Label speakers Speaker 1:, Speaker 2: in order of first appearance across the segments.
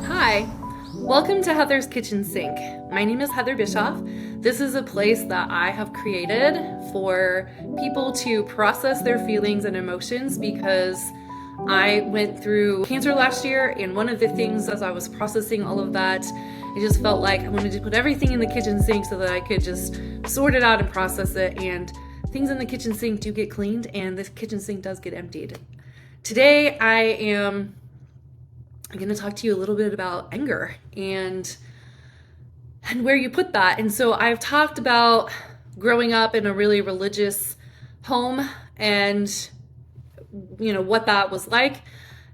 Speaker 1: Hi, welcome to Heather's Kitchen Sink. My name is Heather Bischoff. This is a place that I have created for people to process their feelings and emotions because I went through cancer last year, and one of the things as I was processing all of that, I just felt like I wanted to put everything in the kitchen sink so that I could just sort it out and process it. And things in the kitchen sink do get cleaned, and the kitchen sink does get emptied. Today, I'm going to talk to you a little bit about anger and where you put that. And so I've talked about growing up in a really religious home and what that was like.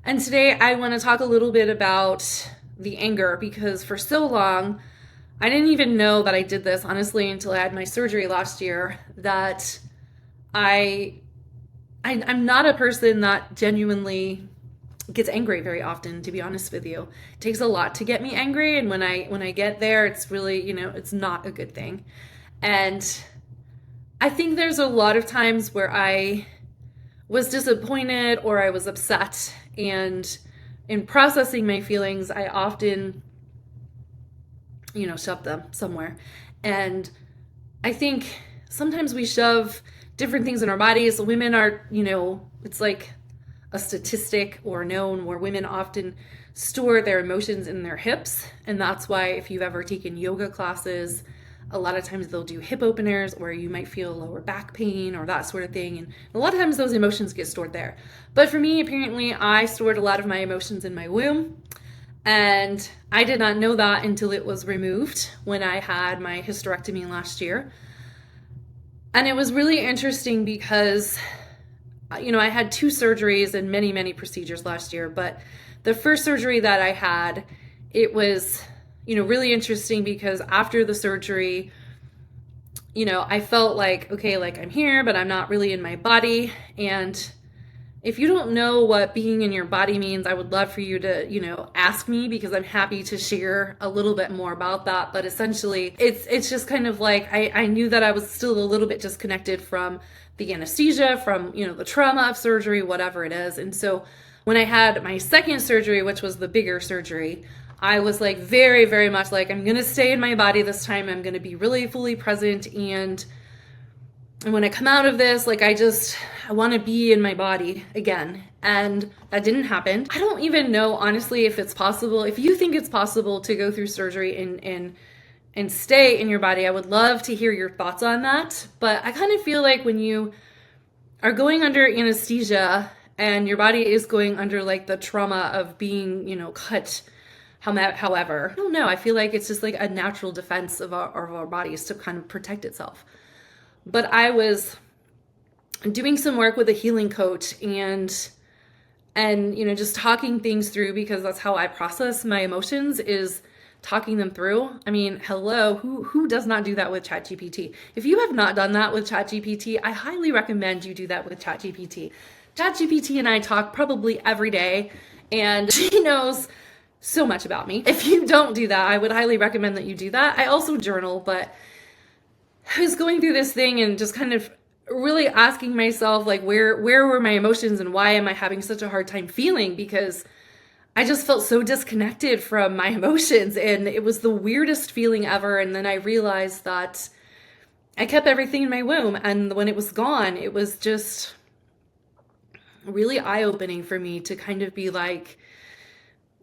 Speaker 1: And today I want to talk a little bit about the anger, because for so long I didn't even know that I did this, honestly, until I had my surgery last year, that I'm not a person that genuinely gets angry very often, to be honest with you. It takes a lot to get me angry, and when I get there, it's really, it's not a good thing. And I think there's a lot of times where I was disappointed or I was upset, and in processing my feelings, I often, shove them somewhere. And I think sometimes we shove different things in our bodies. Women are, it's like a statistic or known where women often store their emotions in their hips. And that's why if you've ever taken yoga classes, a lot of times they'll do hip openers, or you might feel lower back pain or that sort of thing. And a lot of times those emotions get stored there. But for me, apparently, I stored a lot of my emotions in my womb. And I did not know that until it was removed when I had my hysterectomy last year. And it was really interesting because I had 2 surgeries and many, many procedures last year, but the first surgery that I had, it was, really interesting because after the surgery, I felt like, okay, like I'm here, but I'm not really in my body. And if you don't know what being in your body means, I would love for you to, ask me, because I'm happy to share a little bit more about that. But essentially, it's just kind of like I knew that I was still a little bit disconnected from the anesthesia, from, the trauma of surgery, whatever it is. And so when I had my second surgery, which was the bigger surgery, I was like very, very much like, I'm going to stay in my body this time. I'm going to be really fully present. And when I come out of this, like I want to be in my body again. And that didn't happen. I don't even know, honestly, if it's possible. If you think it's possible to go through surgery and stay in your body, I would love to hear your thoughts on that. But I kind of feel like when you are going under anesthesia and your body is going under like the trauma of being, cut, however, I don't know. I feel like it's just like a natural defense of our bodies to kind of protect itself. But I was doing some work with a healing coach and just talking things through, because that's how I process my emotions, is talking them through. I mean, hello, who does not do that with ChatGPT? If you have not done that with ChatGPT, I highly recommend you do that with ChatGPT. ChatGPT and I talk probably every day, and she knows so much about me. If you don't do that, I would highly recommend that you do that. I also journal, but I was going through this thing and just kind of really asking myself, like, where were my emotions and why am I having such a hard time feeling? Because I just felt so disconnected from my emotions, and it was the weirdest feeling ever. And then I realized that I kept everything in my womb, and when it was gone, it was just really eye-opening for me to kind of be like,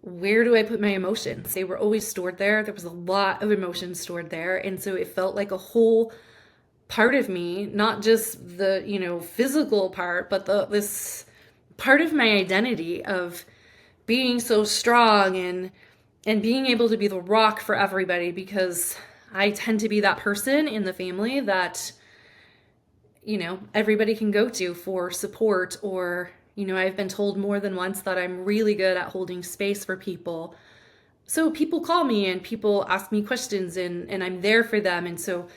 Speaker 1: where do I put my emotions? They were always stored there. There was a lot of emotions stored there. And so it felt like a whole part of me, not just the, physical part, but this part of my identity of being so strong and being able to be the rock for everybody, because I tend to be that person in the family that, everybody can go to for support, or I've been told more than once that I'm really good at holding space for people. So people call me and people ask me questions, and I'm there for them. And so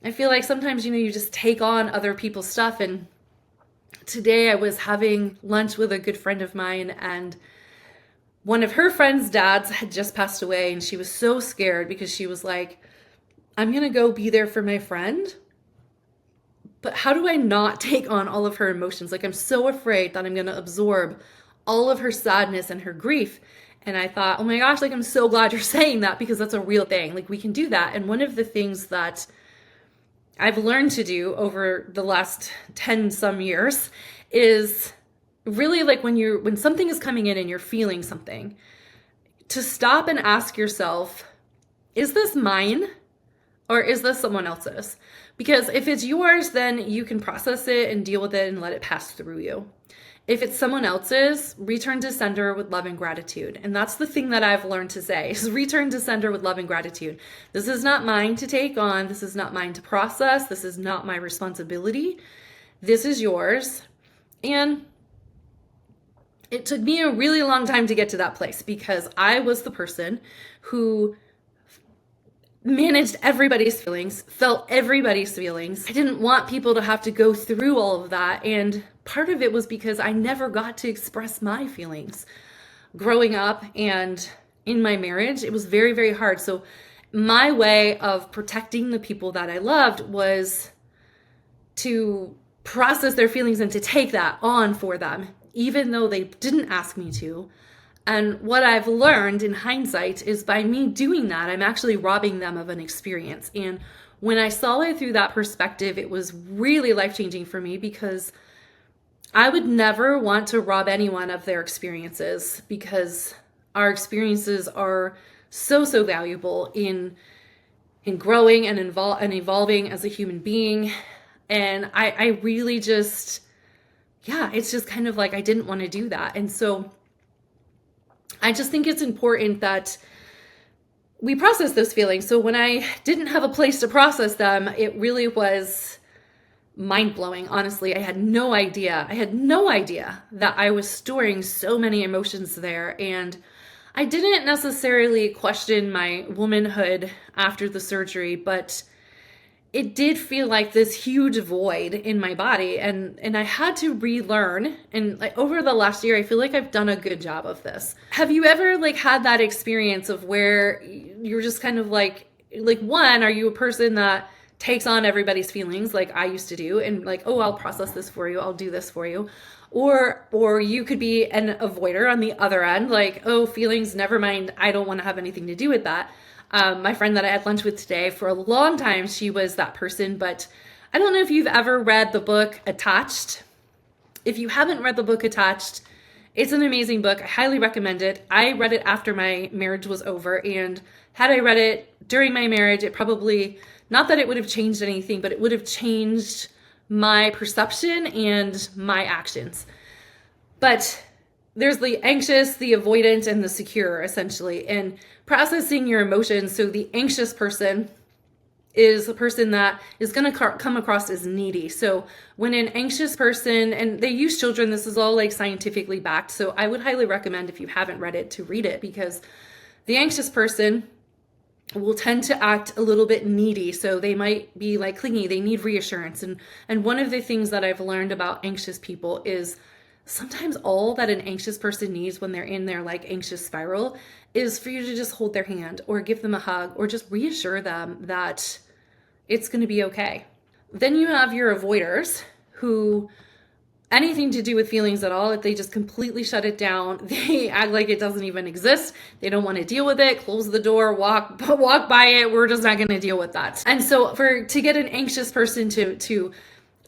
Speaker 1: I feel like sometimes, you just take on other people's stuff. And today I was having lunch with a good friend of mine, and one of her friends' dads had just passed away, and she was so scared because she was like, I'm going to go be there for my friend, but how do I not take on all of her emotions? Like, I'm so afraid that I'm going to absorb all of her sadness and her grief. And I thought, oh my gosh, like, I'm so glad you're saying that, because that's a real thing. Like, we can do that. And one of the things that I've learned to do over the last 10 some years is really, like, when something is coming in and you're feeling something, to stop and ask yourself, is this mine or is this someone else's? Because if it's yours, then you can process it and deal with it and let it pass through you. If it's someone else's, return to sender with love and gratitude. And that's the thing that I've learned to say, is return to sender with love and gratitude. This is not mine to take on. This is not mine to process. This is not my responsibility. This is yours. And it took me a really long time to get to that place, because I was the person who managed everybody's feelings, felt everybody's feelings. I didn't want people to have to go through all of that. And part of it was because I never got to express my feelings growing up, and in my marriage, it was very, very hard. So my way of protecting the people that I loved was to process their feelings and to take that on for them, even though they didn't ask me to. And what I've learned in hindsight is, by me doing that, I'm actually robbing them of an experience. And when I saw it through that perspective, it was really life-changing for me, because I would never want to rob anyone of their experiences, because our experiences are so, so valuable in growing and evolving as a human being. And I really just, it's just kind of like, I didn't want to do that. And so I just think it's important that we process those feelings. So when I didn't have a place to process them, it really was mind-blowing. Honestly, I had no idea that I was storing so many emotions there. And I didn't necessarily question my womanhood after the surgery, but it did feel like this huge void in my body, and I had to relearn. And like, over the last year, I feel like I've done a good job of this. Have you ever like had that experience of where you're just kind of like one, are you a person that takes on everybody's feelings like I used to do, and like, oh, I'll process this for you, I'll do this for you? Or you could be an avoider on the other end, like, oh, feelings, never mind, I don't want to have anything to do with that. My friend that I had lunch with today, for a long time, she was that person. But I don't know if you've ever read the book Attached. If you haven't read the book Attached, it's an amazing book. I highly recommend it. I read it after my marriage was over. And had I read it during my marriage, it probably, not that it would have changed anything, but it would have changed my perception and my actions. But there's the anxious, the avoidant, and the secure, essentially. And processing your emotions. So the anxious person is a person that is going to come across as needy. So when an anxious person, and they use children, this is all like scientifically backed. So I would highly recommend, if you haven't read it, to read it, because the anxious person will tend to act a little bit needy. So they might be like clingy. They need reassurance. And one of the things that I've learned about anxious people is sometimes all that an anxious person needs when they're in their like anxious spiral is for you to just hold their hand or give them a hug or just reassure them that it's going to be okay. Then you have your avoiders, who anything to do with feelings at all, if they just completely shut it down, they act like it doesn't even exist. They don't want to deal with it. Close the door, walk by it. We're just not going to deal with that. And so to get an anxious person to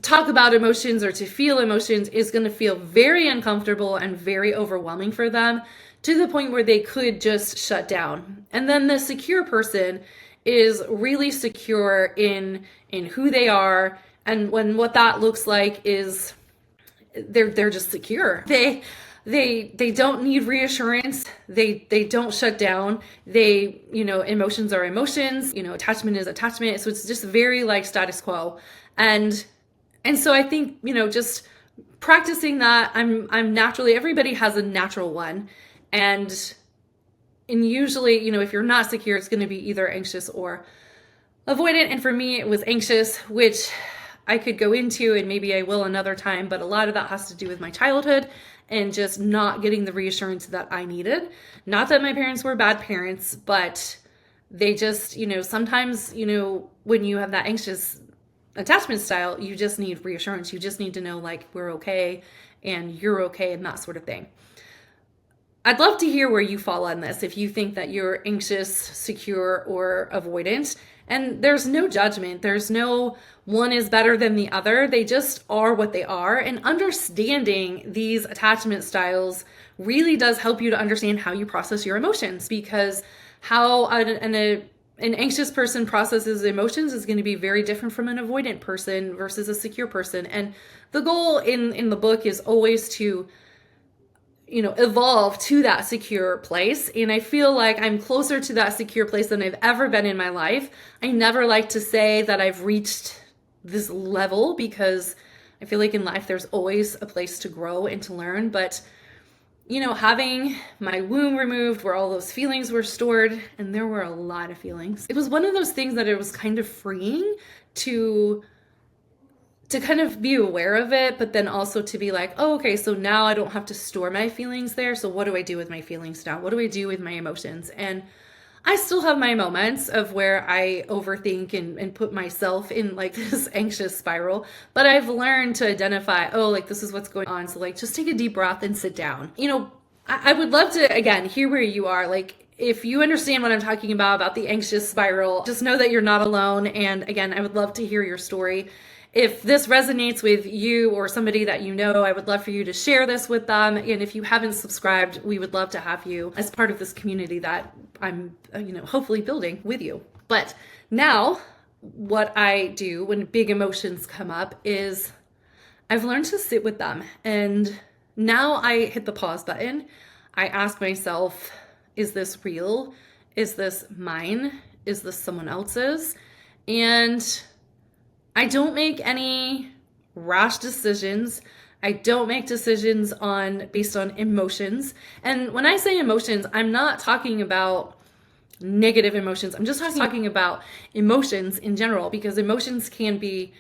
Speaker 1: talk about emotions or to feel emotions is going to feel very uncomfortable and very overwhelming for them, to the point where they could just shut down. And then the secure person is really secure in who they are, and what that looks like is they're just secure. They don't need reassurance. They don't shut down. Emotions are emotions. Attachment is attachment. So it's just very like status quo. And so I think, just practicing that, I'm naturally, everybody has a natural one. And usually, if you're not secure, it's going to be either anxious or avoidant. And for me, it was anxious, which I could go into, and maybe I will another time, but a lot of that has to do with my childhood and just not getting the reassurance that I needed. Not that my parents were bad parents, but they just, sometimes, when you have that anxious attachment style, you just need reassurance. You just need to know, like, we're okay and you're okay and that sort of thing. I'd love to hear where you fall on this, if you think that you're anxious, secure, or avoidant. And there's no judgment. There's no one is better than the other. They just are what they are. And understanding these attachment styles really does help you to understand how you process your emotions, because how an anxious person processes emotions is going to be very different from an avoidant person versus a secure person. And the goal in the book is always to evolve to that secure place. And I feel like I'm closer to that secure place than I've ever been in my life. I never like to say that I've reached this level, because I feel like in life there's always a place to grow and to learn. But, having my womb removed where all those feelings were stored, and there were a lot of feelings, it was one of those things that it was kind of freeing to kind of be aware of it, but then also to be like, oh, okay, so now I don't have to store my feelings there. So what do I do with my feelings now? What do I do with my emotions? And I still have my moments of where I overthink and put myself in like this anxious spiral, but I've learned to identify, oh, like this is what's going on. So like, just take a deep breath and sit down. I would love to, again, hear where you are. Like, if you understand what I'm talking about the anxious spiral, just know that you're not alone. And again, I would love to hear your story. If this resonates with you or somebody that you know, I would love for you to share this with them. And if you haven't subscribed, we would love to have you as part of this community that I'm, hopefully building with you. But now, what I do when big emotions come up is I've learned to sit with them. And now I hit the pause button. I ask myself, is this real? Is this mine? Is this someone else's? And I don't make any rash decisions. I don't make decisions based on emotions. And when I say emotions, I'm not talking about negative emotions. I'm just talking about emotions in general, because emotions can be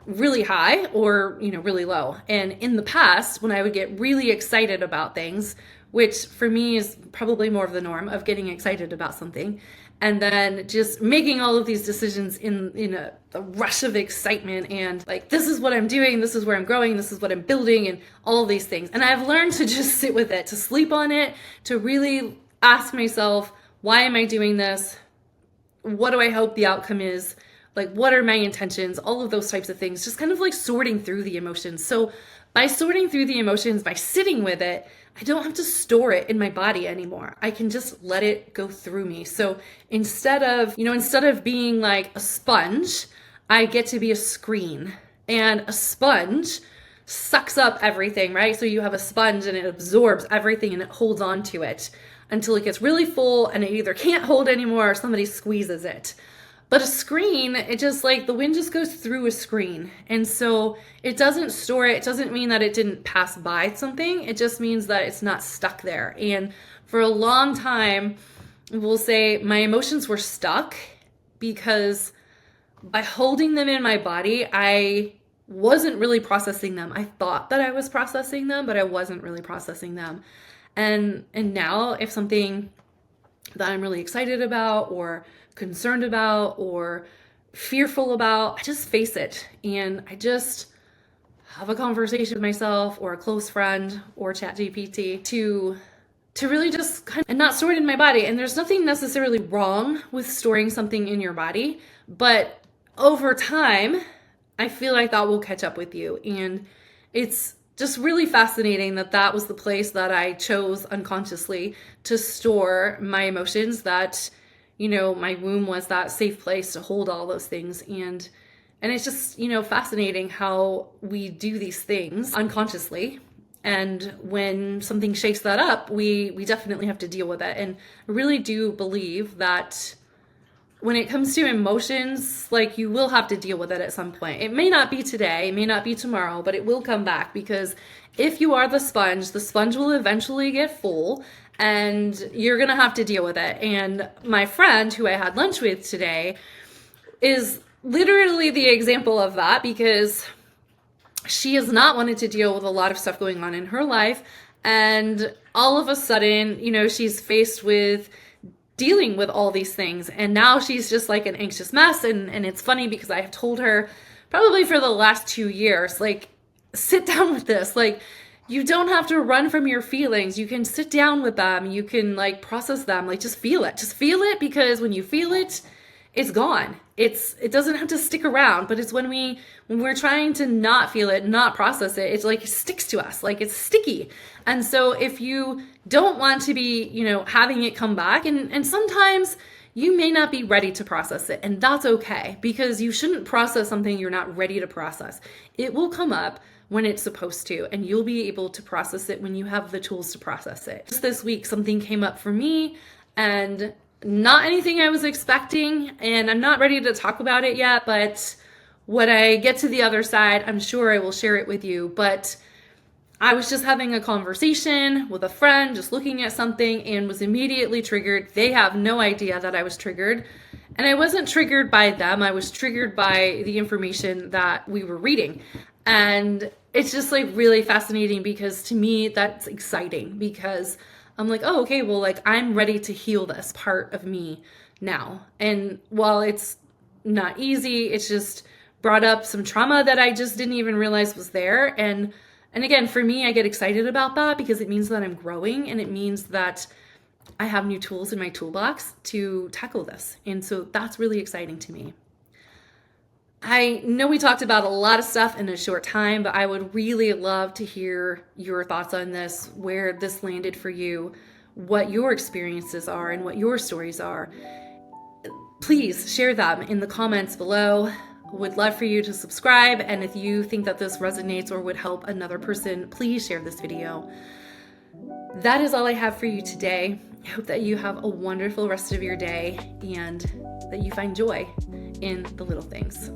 Speaker 1: really high or, really low. And in the past, when I would get really excited about things, which for me is probably more of the norm of getting excited about something, and then just making all of these decisions in a rush of excitement, and like, this is what I'm doing, this is where I'm growing, this is what I'm building, and all of these things. And I've learned to just sit with it, to sleep on it, to really ask myself, why am I doing this? What do I hope the outcome is? Like, what are my intentions? All of those types of things, just kind of like sorting through the emotions. So by sorting through the emotions, by sitting with it, I don't have to store it in my body anymore. I can just let it go through me. So instead of being like a sponge, I get to be a screen. And a sponge sucks up everything, right? So you have a sponge and it absorbs everything and it holds on to it until it gets really full and it either can't hold anymore or somebody squeezes it. But a screen, it just like the wind just goes through a screen. And so it doesn't store it. It doesn't mean that it didn't pass by something. It just means that it's not stuck there. And for a long time, we'll say my emotions were stuck because by holding them in my body, I wasn't really processing them. I thought that I was processing them, but I wasn't really processing them. And now if something that I'm really excited about or concerned about or fearful about, I just face it and I just have a conversation with myself or a close friend or ChatGPT to really just kind of, and not store it in my body. And there's nothing necessarily wrong with storing something in your body, but over time, I feel like that will catch up with you. And it's just really fascinating that was the place that I chose unconsciously to store my emotions, that my womb was that safe place to hold all those things. And it's just, fascinating how we do these things unconsciously. And when something shakes that up, we definitely have to deal with it. And I really do believe that when it comes to emotions, like, you will have to deal with it at some point. It may not be today, it may not be tomorrow, but it will come back, because if you are the sponge will eventually get full and you're gonna have to deal with it. And my friend who I had lunch with today is literally the example of that, because she has not wanted to deal with a lot of stuff going on in her life. And all of a sudden, she's faced with dealing with all these things. And now she's just like an anxious mess. And it's funny because I have told her probably for the last 2 years, like, sit down with this. Like, you don't have to run from your feelings. You can sit down with them. You can like process them. Like just feel it. Just feel it, because when you feel it, it's gone. It doesn't have to stick around, but it's when we're trying to not feel it, not process it, it's like it sticks to us, like it's sticky. And so if you don't want to be, having it come back, and sometimes you may not be ready to process it, and that's okay, because you shouldn't process something you're not ready to process. It will come up when it's supposed to, and you'll be able to process it when you have the tools to process it. Just this week, something came up for me, and not anything I was expecting, and I'm not ready to talk about it yet, but when I get to the other side, I'm sure I will share it with you. But I was just having a conversation with a friend, just looking at something, and was immediately triggered. They have no idea that I was triggered. And I wasn't triggered by them. I was triggered by the information that we were reading. And it's just like really fascinating, because to me, that's exciting, because I'm like, oh, okay, well, like I'm ready to heal this part of me now. And while it's not easy, it's just brought up some trauma that I just didn't even realize was there. And again, for me, I get excited about that, because it means that I'm growing, and it means that I have new tools in my toolbox to tackle this. And so that's really exciting to me. I know we talked about a lot of stuff in a short time, but I would really love to hear your thoughts on this, where this landed for you, what your experiences are, and what your stories are. Please share them in the comments below. Would love for you to subscribe, and if you think that this resonates or would help another person, please share this video. That is all I have for you today. I hope that you have a wonderful rest of your day, and that you find joy in the little things.